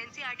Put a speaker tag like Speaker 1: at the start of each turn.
Speaker 1: NCERT